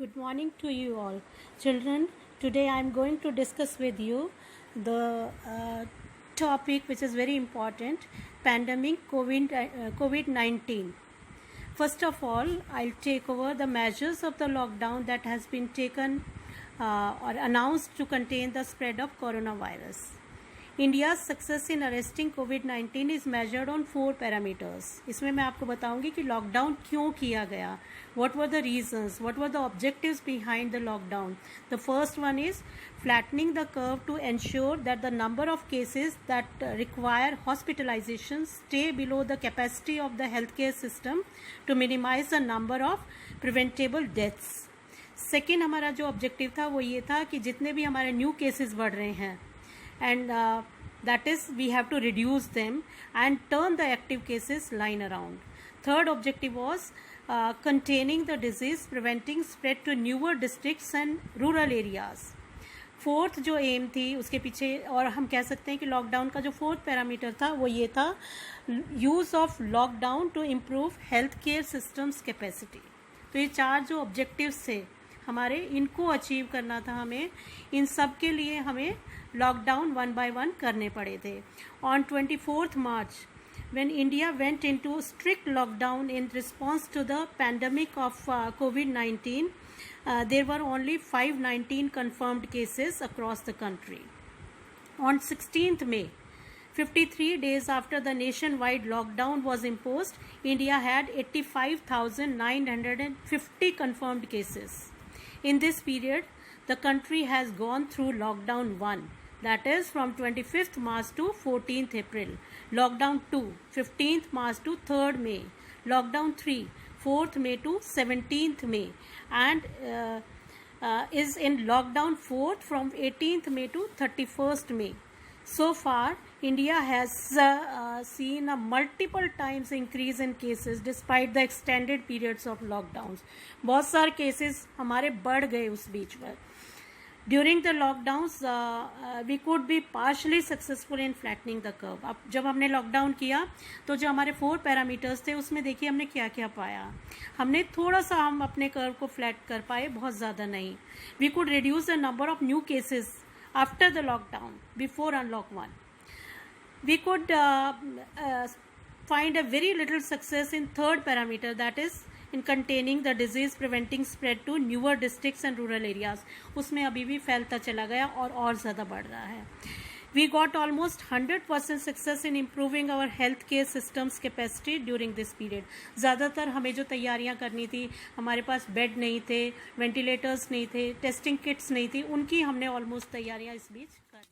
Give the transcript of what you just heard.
Good morning to you all. Children, today I am going to discuss with you the topic which is very important, pandemic COVID-19. First of all, I'll take over the measures of the lockdown that has been taken or announced to contain the spread of coronavirus. India's success in arresting COVID-19 is measured on 4 parameters. इसमें मैं आपको बताऊंगी कि lockdown क्यों किया गया, what were the reasons, what were the objectives behind the lockdown. The first one is flattening the curve to ensure that the number of cases that require hospitalization stay below the capacity of the healthcare system to minimize the number of preventable deaths. Second हमारा जो objective था वो ये था कि जितने भी हमारे न्यू केसेस बढ़ रहे हैं and that is we have to reduce them and turn the active cases line around. Third objective was containing the disease, preventing spread to newer districts and rural areas. Fourth जो M थी उसके पीछे, और हम कह सकते हैं कि लॉकडाउन का जो फोर्थ पैरामीटर था वो ये था, use of lockdown to improve health care systems capacity. तो ये 4 जो ऑब्जेक्टिव्स थे हमारे, इनको अचीव करना था हमें. इन सब के लिए हमें लॉकडाउन 1 by 1 करने पड़े थे. On 24th March, when India went into strict lockdown in response to the pandemic of COVID-19, there were only 519 confirmed cases across the country. On 16th May, 53 days after the nationwide lockdown was imposed, India had 85,950 confirmed cases. In this period, the country has gone through lockdown 1, that is from 25th March to 14th April, lockdown 2, 15th March to 3rd May, lockdown 3, 4th May to 17th May, and is in lockdown 4th from 18th May to 31st May. So far, India has seen a multiple times increase in cases despite the extended periods of lockdowns. बहुत सारे cases हमारे बढ़ गए उस बीच में. During the lockdowns, we could be partially successful in flattening the curve. अब जब हमने लॉकडाउन किया तो जो हमारे 4 पैरामीटर्स थे उसमें देखिए हमने क्या क्या पाया. हमने थोड़ा सा हम अपने कर्व को फ्लैट कर पाए, बहुत ज़्यादा नहीं. We could reduce the number of new cases after the lockdown, before unlock 1. We could find a very little success in third parameter, that is in containing the disease, preventing spread to newer districts and rural areas. उसमें अभी भी फैलता चला गया और ज़्यादा बढ़ रहा है. We got almost 100% success in improving our healthcare systems capacity during this period. ज़्यादातर हमें जो तैयारियां करनी थी, हमारे पास बेड नहीं थे, वेंटिलेटर्स नहीं थे, टेस्टिंग किट्स नहीं थी, उनकी हमने ऑलमोस्ट तैयारियां इस बीच कर